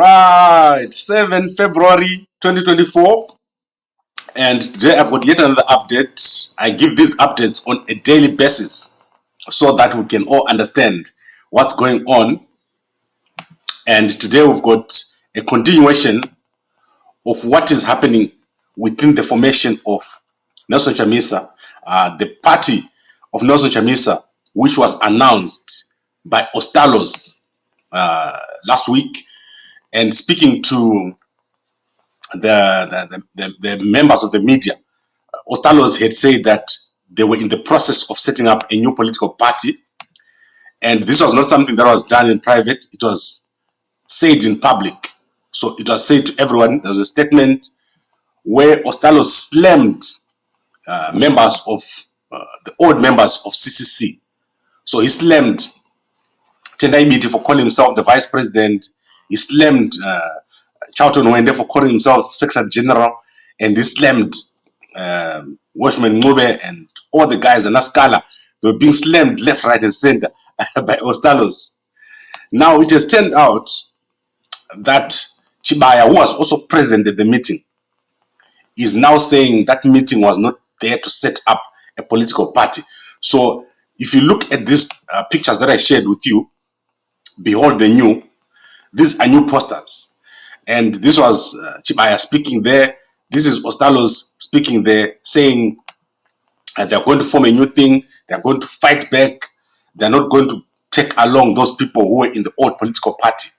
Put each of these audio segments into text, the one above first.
Right, 7 February 2024, and today I've got yet another update. I give these updates on a daily basis so that we can all understand what's going on. And today we've got a continuation of what is happening within the formation of Nelson Chamisa, the party of Nelson Chamisa, which was announced by Ostallos last week. And speaking to the members of the media, Ostallos had said that they were in the process of setting up a new political party, and this was not something that was done in private. It was said in public. So it was said to everyone. There was a statement where Ostallos slammed members of the old members of CCC. So he slammed Tendai Biti for calling himself the vice president. He slammed Charlton Wende for calling himself Secretary General, and he slammed Welshman Ncube and all the guys in Sikhala. They were being slammed left, right, and center by Ostallos. Now it has turned out that Chibaya, who was also present at the meeting, is now saying that meeting was not there to set up a political party. So if you look at these pictures that I shared with you, behold the new. These are new posters, and this was Chibaya speaking there. This is Ostallos speaking there, saying they're going to form a new thing. They're going to fight back. They're not going to take along those people who were in the old political party.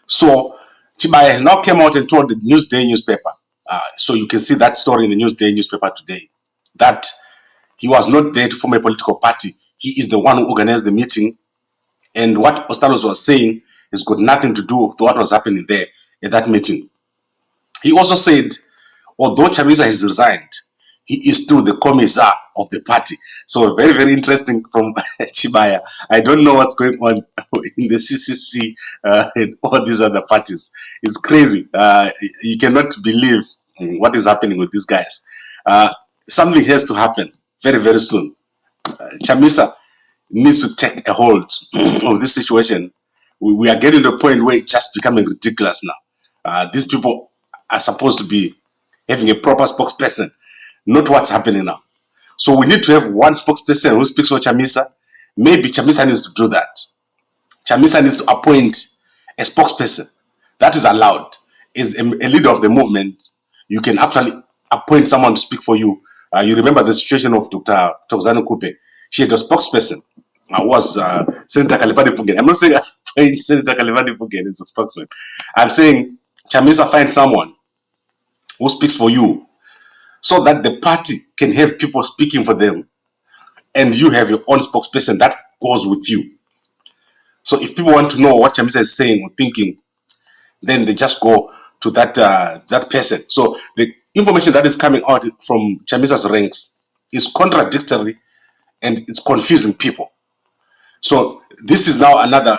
So Chibaya has now come out and told the Newday newspaper. So you can see that story in the Newday newspaper today, that he was not there to form a political party. He is the one who organized the meeting, and what Ostallos was saying has got nothing to do with what was happening there at that meeting. He also said, although Chamisa has resigned, he is still the commissar of the party. So very, very interesting from Chibaya. I don't know what's going on in the CCC and all these other parties. It's crazy. You cannot believe what is happening with these guys. Something has to happen very, very soon. Chamisa needs to take a hold of this situation. We are getting to a point where it's just becoming ridiculous now. These people are supposed to be having a proper spokesperson, not what's happening now. So we need to have one spokesperson who speaks for Chamisa. Maybe Chamisa needs to do that. Chamisa needs to appoint a spokesperson. That is allowed. As a leader of the movement, you can actually appoint someone to speak for you. You remember the situation of Dr. Dumisani Muleya. She had a spokesperson. Was Senator Kalifani Pugen. I'm not saying Senator Kalifani Pugen is a spokesman. I'm saying Chamisa find someone who speaks for you, so that the party can have people speaking for them, and you have your own spokesperson that goes with you. So if people want to know what Chamisa is saying or thinking, then they just go to that that person. So the information that is coming out from Chamisa's ranks is contradictory, and it's confusing people. So this is now another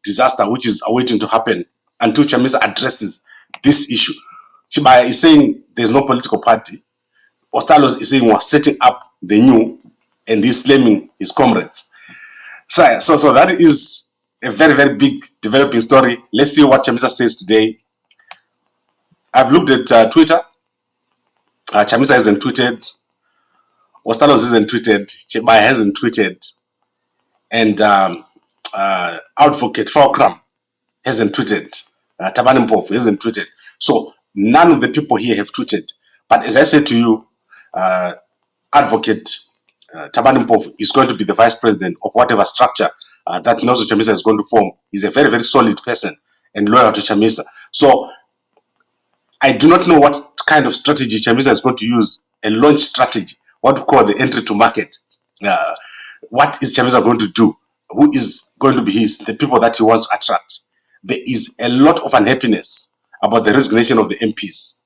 disaster which is awaiting to happen until Chamisa addresses this issue. Chibaya is saying there's no political party. Ostallos is saying we're setting up the new, and he's slamming his comrades. So that is a very, very big developing story. Let's see what Chamisa says today. I've looked at Twitter. Chamisa hasn't tweeted. Ostallos hasn't tweeted. Chibaya hasn't tweeted. And Advocate Fulcrum hasn't tweeted. Thabani Mpofu hasn't tweeted. So none of the people here have tweeted. But as I said to you, Advocate Thabani Mpofu is going to be the vice president of whatever structure that Nelson Chamisa is going to form. He's a very, very solid person and loyal to Chamisa. So I do not know what kind of strategy Chamisa is going to use, a launch strategy, what we call the entry to market. What is Chamisa going to do? Who is going to be the people that he wants to attract? There is a lot of unhappiness about the resignation of the MPs.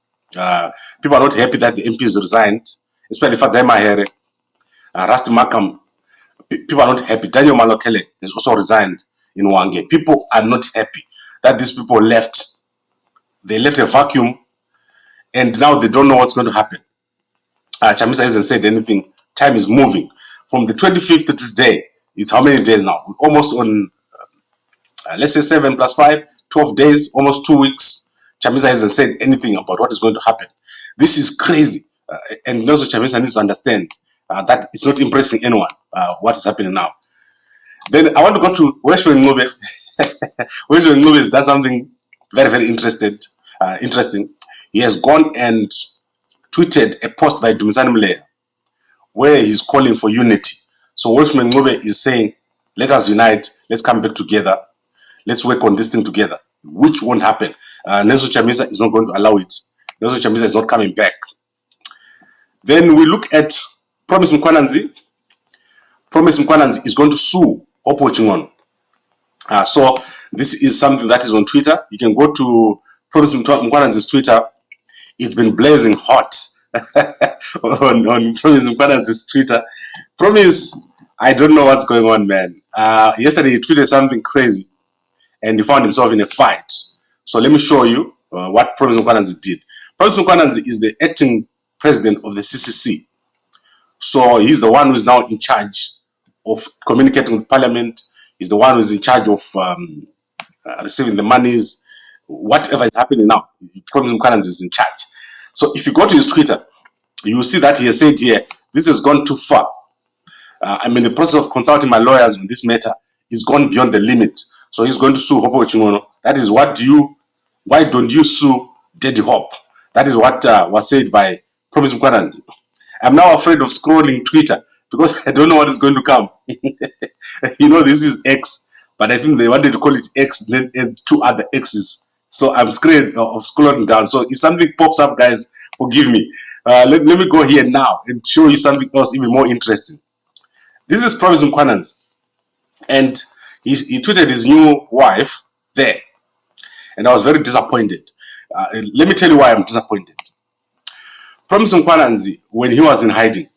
People are not happy that the MPs resigned, especially Fadzai Mahere, Rusty Makam. People are not happy. Daniel Malokele has also resigned in Wange. People are not happy that these people left. They left a vacuum, and now they don't know what's going to happen. Chamisa hasn't said anything. Time is moving. From the 25th to today, it's how many days now? We're almost on Let's say 7 plus 5, 12 days, almost 2 weeks. Chamisa hasn't said anything about what is going to happen. This is crazy. And also Chamisa needs to understand that it's not impressing anyone what is happening now. Then I want to go to Welshman Ncube. Welshman Ncube has done something very, very interesting. He has gone and tweeted a post by Dumisani Muleya where he's calling for unity. So Welshman Ncube is saying, let us unite, let's come back together, let's work on this thing together, which won't happen. Nelson Chamisa is not going to allow it. Nelson Chamisa is not coming back. Then we look at Promise Mkwananzi. Promise Mkwananzi is going to sue Opochingono. So this is something that is on Twitter. You can go to Promise Mkwananzi's Twitter. It's been blazing hot on Promise Mkwananzi's Twitter. Promise, I don't know what's going on, man. Yesterday he tweeted something crazy and he found himself in a fight. So let me show you what Promise Mkwananzi did. Promise Mkwananzi is the acting president of the CCC. So he's the one who is now in charge of communicating with Parliament. He's the one who is in charge of receiving the monies. Whatever is happening now, Promise Mkwananzi is in charge. So if you go to his Twitter, you will see that he has said here, this has gone too far. I'm in the process of consulting my lawyers on this matter. It's gone beyond the limit. So he's going to sue Hope Ochingono. That is why don't you sue Daddy Hope? That is what was said by Promise Mkwananzi. I'm now afraid of scrolling Twitter because I don't know what is going to come. You know, this is X, but I think they wanted to call it X and 2 other X's. So I'm scared of scrolling down. So if something pops up, guys, forgive me. Let me go here now and show you something else even more interesting. This is Promise Mkwananzi, and he tweeted his new wife there, and I was very disappointed. Let me tell you why I'm disappointed. Promise Mkwananzi, when he was in hiding,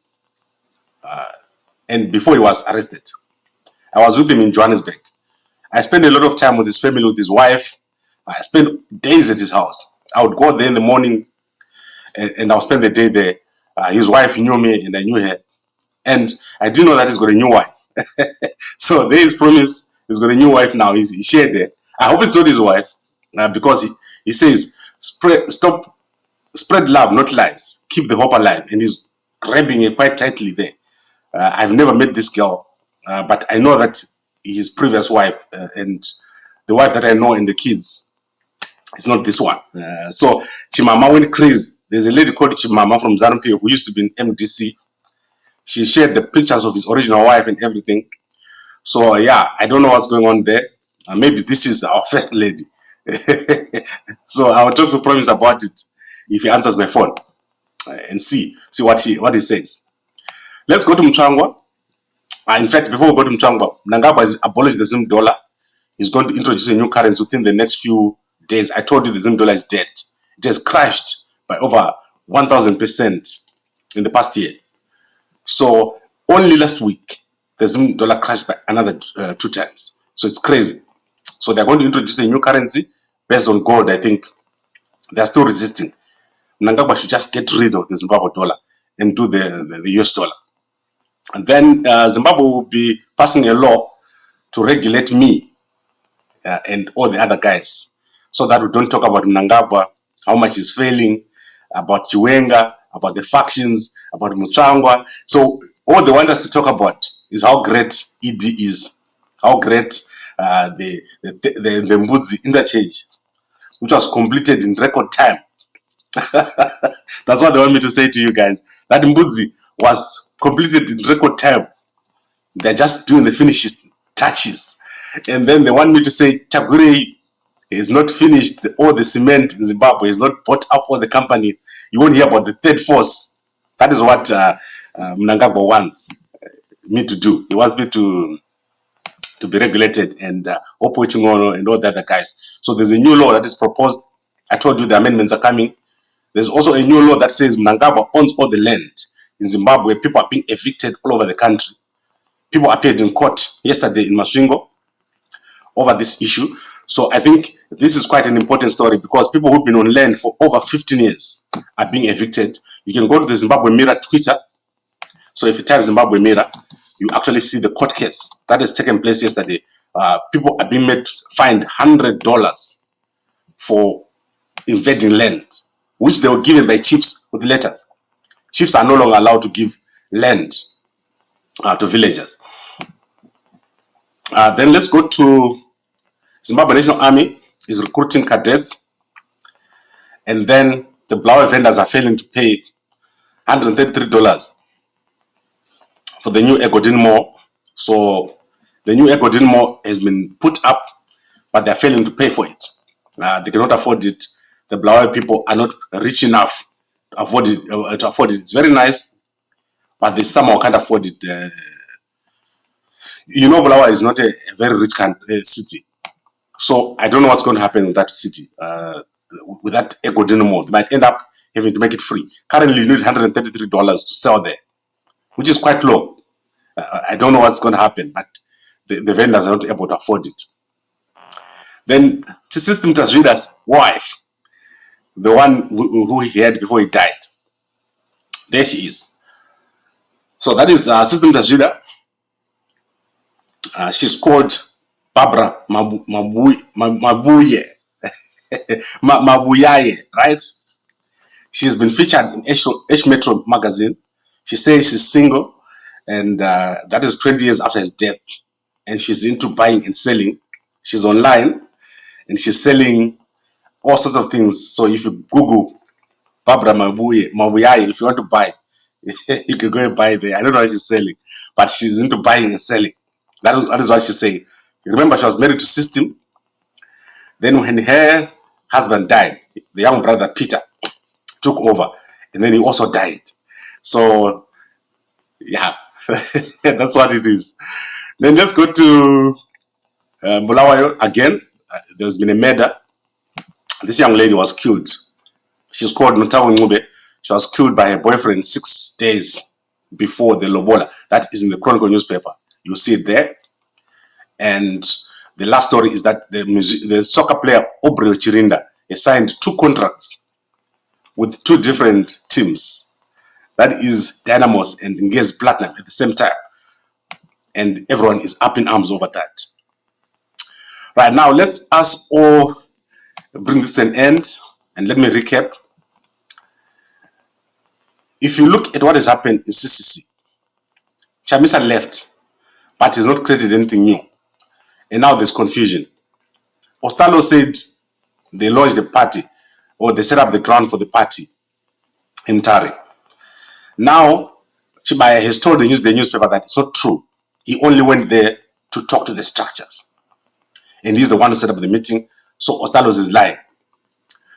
and before he was arrested, I was with him in Johannesburg. I spent a lot of time with his family, with his wife. I spent days at his house. I would go there in the morning and I'll spend the day there. His wife knew me and I knew her. And I didn't know that he's got a new wife. So there is Promise. He's got a new wife now. He shared there. I hope it's not his wife because he says, spread love, not lies. Keep the hope alive. And he's grabbing it quite tightly there. I've never met this girl, but I know that his previous wife and the wife that I know and the kids, it's not this one. So Chimama went crazy. There's a lady called Chimama from Zanu-PF who used to be in MDC. She shared the pictures of his original wife and everything. So yeah, I don't know what's going on there. Maybe this is our first lady. So I will talk to Promise about it if he answers my phone and see what he says. Let's go to Mutsvangwa. In fact, before we go to Mutsvangwa, Mnangagwa has abolished the Zim dollar. He's going to introduce a new currency within the next few days. I told you the Zim dollar is dead. It has crashed by over 1,000% in the past year. So only last week, the Zim dollar crashed by another 2 times. So it's crazy. So they're going to introduce a new currency based on gold. I think they're still resisting. Mnangagwa should just get rid of the Zimbabwe dollar and do the US dollar. And then Zimbabwe will be passing a law to regulate me and all the other guys, so that we don't talk about Mnangagwa, how much he's failing, about Chiwenga, about the factions, about Mutsvangwa. So all they want us to talk about is how great ED is, how great the Mbudzi interchange, which was completed in record time. That's what they want me to say to you guys. That Mbudzi was completed in record time. They're just doing the finishing touches. And then they want me to say Chagure is not finished all the cement in Zimbabwe. He's not bought up all the company. You won't hear about the third force. That is what Mnangagwa wants me to do. He wants me to be regulated and Opochingono and all the other guys. So there's a new law that is proposed. I told you the amendments are coming. There's also a new law that says Mnangagwa owns all the land in Zimbabwe. People are being evicted all over the country. People appeared in court yesterday in Masvingo over this issue. So I think this is quite an important story because people who've been on land for over 15 years are being evicted. You can go to the Zimbabwe Mirror Twitter. So if you type Zimbabwe Mirror, you actually see the court case that has taken place yesterday people are being fined $100 for invading land, which they were given by chiefs with letters. Chiefs are no longer allowed to give land to villagers. Then let's go to Zimbabwe National Army is recruiting cadets, and then the Blaue vendors are failing to pay $133 for the new Egodin Mall. So the new Egodin Mall has been put up, but they're failing to pay for it. They cannot afford it. The Blaue people are not rich enough to afford it. It's very nice, but they somehow can't afford it. You know, Blaue is not a very rich city. So I don't know what's going to happen with that city, with that Egodin Mall. They might end up having to make it free. Currently, you need $133 to sell there, which is quite low. I don't know what's going to happen, but the vendors are not able to afford it. Then System Tasvida's wife, the one who he had before he died, there she is. So that is System Tasvida. She's called Barbara Mabuye, Mabuyaye, right? She's been featured in H Metro magazine. She says she's single, and that is 20 years after his death. And she's into buying and selling. She's online, and she's selling all sorts of things. So if you Google Barbara Mabuyaye, if you want to buy, you can go and buy there. I don't know what she's selling, but she's into buying and selling. That is what she's saying. You remember she was married to System. Then when her husband died, the young brother Peter took over, and then he also died. So yeah, that's what it is. Then let's go to Bulawayo again. There's been a murder. This young lady was killed. She's called Newday Ncube. She was killed by her boyfriend 6 days before the Lobola. That is in the Chronicle newspaper. You see it there. And the last story is that the soccer player Aubrey Chirinda has signed 2 contracts with 2 different teams. That is Dynamos and Ngezi Platinum at the same time. And everyone is up in arms over that. Right now, let us all bring this to an end, and let me recap. If you look at what has happened in CCC, Chamisa left, but he's not created anything new. And now there's confusion. Ostallo said they launched the party, or they set up the ground for the party in Tari. Now, Chibaya has told the Newday Newspaper that it's not true. He only went there to talk to the structures. And he's the one who set up the meeting. So Ostallos is lying.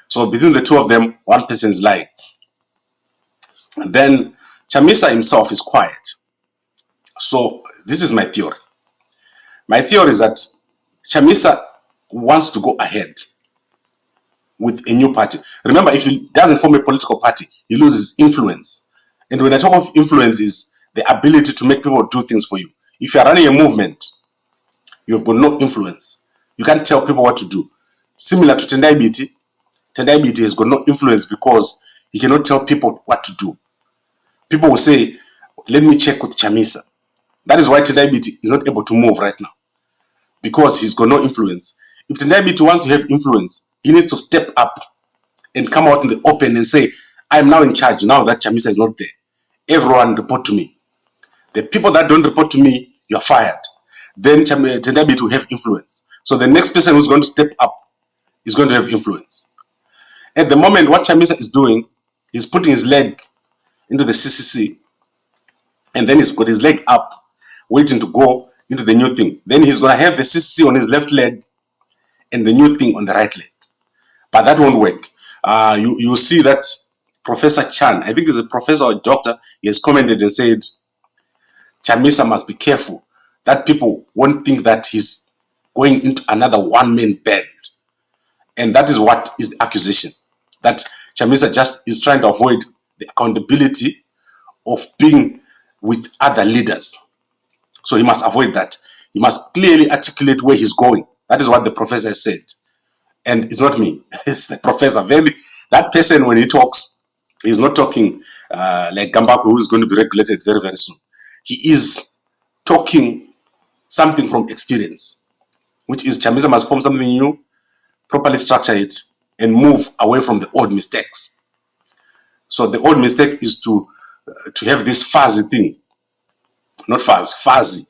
So between the two of them, one person is lying. And then Chamisa himself is quiet. So this is my theory. My theory is that Chamisa wants to go ahead with a new party. Remember, if he doesn't form a political party, he loses influence. And when I talk of influence, is the ability to make people do things for you. If you are running a movement, you've got no influence. You can't tell people what to do. Similar to Tendai Biti, Tendai Biti has got no influence because he cannot tell people what to do. People will say, let me check with Chamisa. That is why Tendai Biti is not able to move right now, because he's got no influence. If Tendai Biti wants to have influence, he needs to step up and come out in the open and say, I am now in charge now that Chamisa is not there. Everyone report to me. The people that don't report to me, you're fired. Then Tendai Biti will have influence. So the next person who's going to step up is going to have influence. At the moment, what Chamisa is doing, he's putting his leg into the CCC, and then he's got his leg up, waiting to go into the new thing. Then he's going to have the CCC on his left leg and the new thing on the right leg. But that won't work. You see that Professor Chan, I think he's a professor or a doctor, he has commented and said, Chamisa must be careful that people won't think that he's going into another one-man band. And that is what is the accusation. That Chamisa just is trying to avoid the accountability of being with other leaders. So he must avoid that. He must clearly articulate where he's going. That is what the professor said. And it's not me. It's the professor. That person, when he talks, he's not talking like Gambaku, who is going to be regulated very, very soon. He is talking something from experience. which is Chamisa must form something new, properly structure it, and move away from the old mistakes. So the old mistake is to have this fuzzy thing, not fuzzy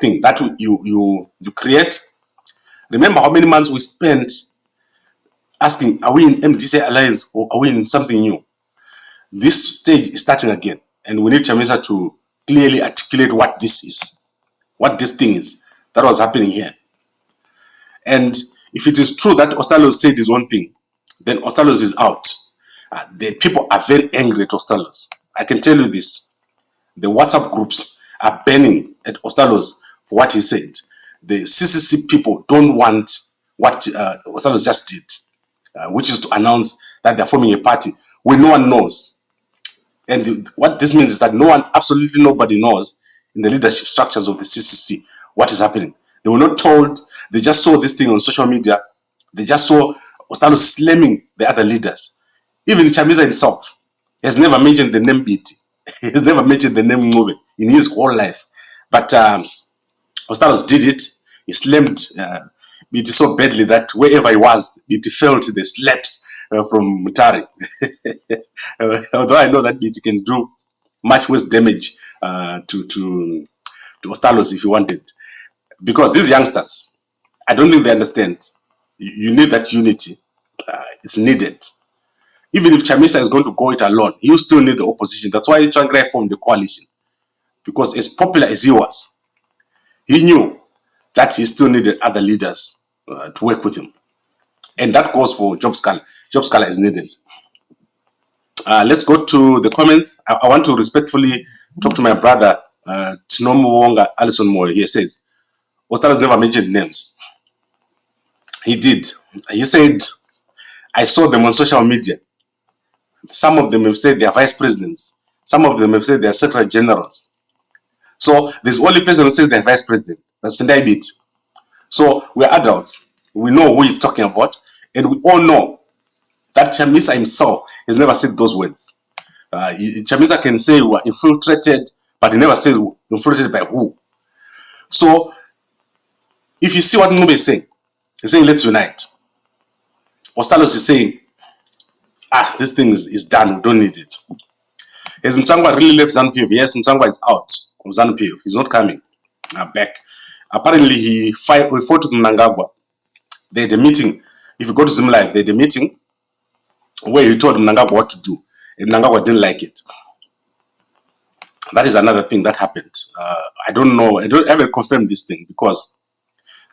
thing that you create. Remember how many months we spent asking, are we in MDC alliance or are we in something new? This stage is starting again, and we need Chamisa to clearly articulate what this is, what this thing is that was happening here. And if it is true that Ostallo said his own thing, then Ostallos is out. The people are very angry at Ostallos. I can tell you this. The WhatsApp groups are banning at Ostallos for what he said. The CCC people don't want what Ostallos just did, which is to announce that they're forming a party when no one knows. And what this means is that no one, absolutely nobody knows in the leadership structures of the CCC what is happening. They were not told. They just saw this thing on social media. They just saw Ostallo slamming the other leaders. Even Chamisa himself has never mentioned the name BT. He has never mentioned the name Ncube in his whole life. But Ostallos did it. He slammed BT so badly that wherever he was, BT felt the slaps from Mutari. Although I know that BT can do much worse damage to Ostallos if he wanted. Because these youngsters, I don't think they understand. You need that unity. It's needed. Even if Chamisa is going to go it alone, you still need the opposition. That's why Tsvangirai formed the coalition. Because as popular as he was, he knew that he still needed other leaders to work with him. And that goes for Job Sikhala. Job Sikhala is needed. Let's go to the comments. I want to respectfully talk to my brother, Tinomo Alison Moore. He says, Ostallos never mentioned names. He did. He said, I saw them on social media. Some of them have said they are vice presidents. Some of them have said they are secretary generals. So there's only person who says they're vice president. That's Newday Bit. So we're adults. We know who he's talking about. And we all know that Chamisa himself has never said those words. Chamisa can say we were infiltrated, but he never says infiltrated by who. So if you see what Ncube is saying, he's saying let's unite. Ostallos is saying, this thing is done, we don't need it. Has Mtsvangwa really left ZANU-PF? Yes, Mtsvangwa is out of ZANU-PF. He's not coming back. Apparently, he fought with Mnangagwa. They had a meeting. If you go to Zimbabwe, they had a meeting where he told Mnangagwa what to do. And Mnangagwa didn't like it. That is another thing that happened. I don't know. I haven't confirmed this thing because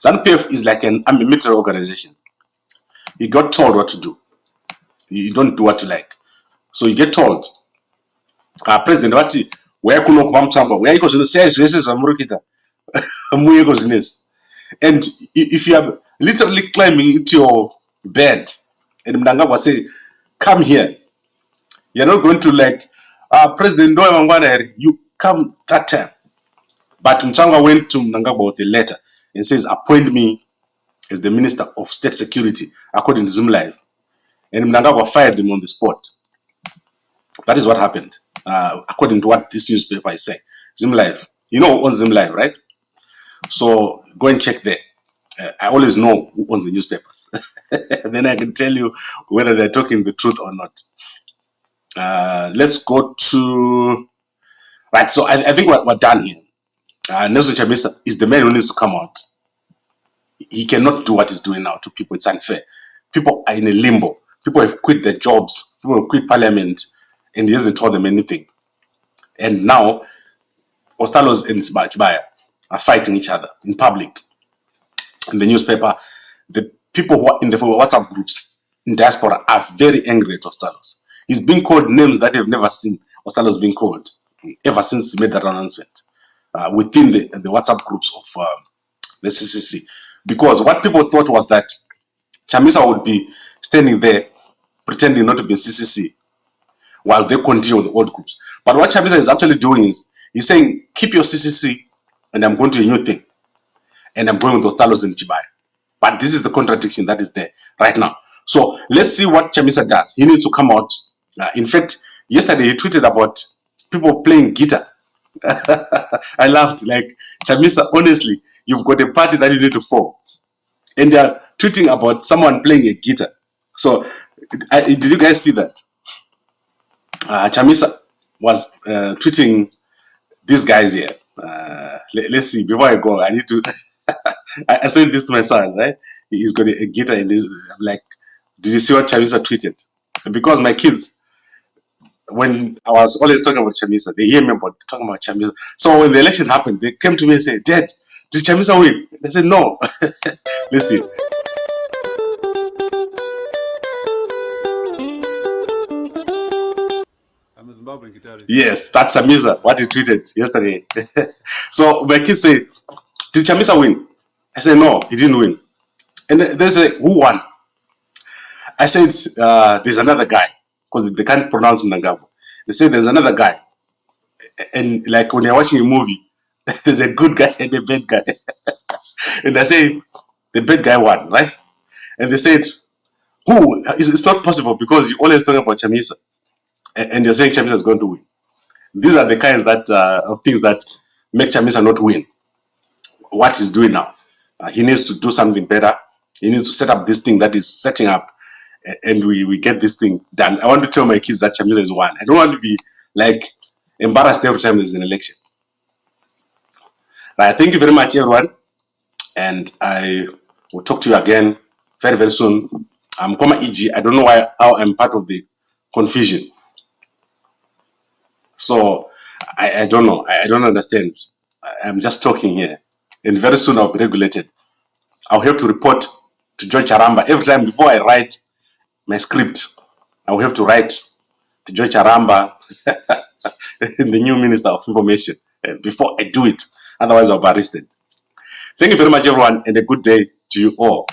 ZANU-PF is like an army military organization. You got told what to do. You don't do what you like. So you get told. President Wati, where kuno kumamchamba, where you go to say this is Amurukita. And if you are literally climbing into your bed and Mnangagwa say, come here, you're not going to like President Ndoye, you come that time. But Mtsvangwa went to Mnangagwa with a letter and says, appoint me as the Minister of State Security, according to Zimbabwe. And Mnangagwa fired him on the spot. That is what happened, according to what this newspaper is saying. Zimbabwe, you know who owns Zimbabwe, right? So go and check there. I always know who owns the newspapers. Then I can tell you whether they're talking the truth or not. Let's go to... Right, so I think we're done here. Nelson Chamisa is the man who needs to come out. He cannot do what he's doing now to people. It's unfair. People are in a limbo. People have quit their jobs. People have quit parliament. And he hasn't told them anything. And now, Ostallos and Chibaya are fighting each other in public. In the newspaper, the people who are in the WhatsApp groups in diaspora are very angry at Ostallos. He's being called names that they've never seen Ostallos being called ever since he made that announcement within the WhatsApp groups of the CCC. Because what people thought was that Chamisa would be standing there pretending not to be in CCC while they continue with the old groups. But what Chamisa is actually doing is he's saying, keep your CCC and I'm going to a new thing. And I'm going with Ostallos and Chibaya. But this is the contradiction that is there right now. So let's see what Chamisa does. He needs to come out. In fact, yesterday he tweeted about people playing guitar. I laughed, like, Chamisa, honestly, you've got a party that you need to form. and they are tweeting about someone playing a guitar. So, did you guys see that? Chamisa was tweeting these guys here. Let's see. Before I go, I need to. I sent this to my son, right? He's got a guitar, and I'm like, "Did you see what Chamisa tweeted?" And because my kids, when I was always talking about Chamisa, they hear me about talking about Chamisa. So when the election happened, they came to me and said, "Dad, did Chamisa win?" I said, "No." Let's see. I'm a Zimbabwean guitarist. Yes, that's Chamisa, what he tweeted yesterday. So my kids say, "Did Chamisa win?" I said, "No, he didn't win." And they say, "Who won?" I said, "There's another guy," because they can't pronounce Mnangagwa. They say there's another guy. And like when you're watching a movie, there's a good guy and a bad guy. And I say, the bad guy won, right? And they said, "Who? It's not possible because you always talk about Chamisa. And you're saying Chamisa is going to win." These are the kinds that of things that make Chamisa not win. What he's doing now, he needs to do something better. He needs to set up this thing that is setting up, and we get this thing done. I want to tell my kids that Chamisa is one. I don't want to be like embarrassed every time there's an election. Right, thank you very much, everyone, and I will talk to you again very, very soon. I'm Koma EG. I don't know how I'm part of the confusion. So I don't know. I don't understand. I'm just talking here. And very soon I'll be regulated. I'll have to report to George Aramba every time before I write my script. I will have to write to George Aramba, the new Minister of Information, before I do it. Otherwise I'll be arrested. Thank you very much, everyone, and a good day to you all.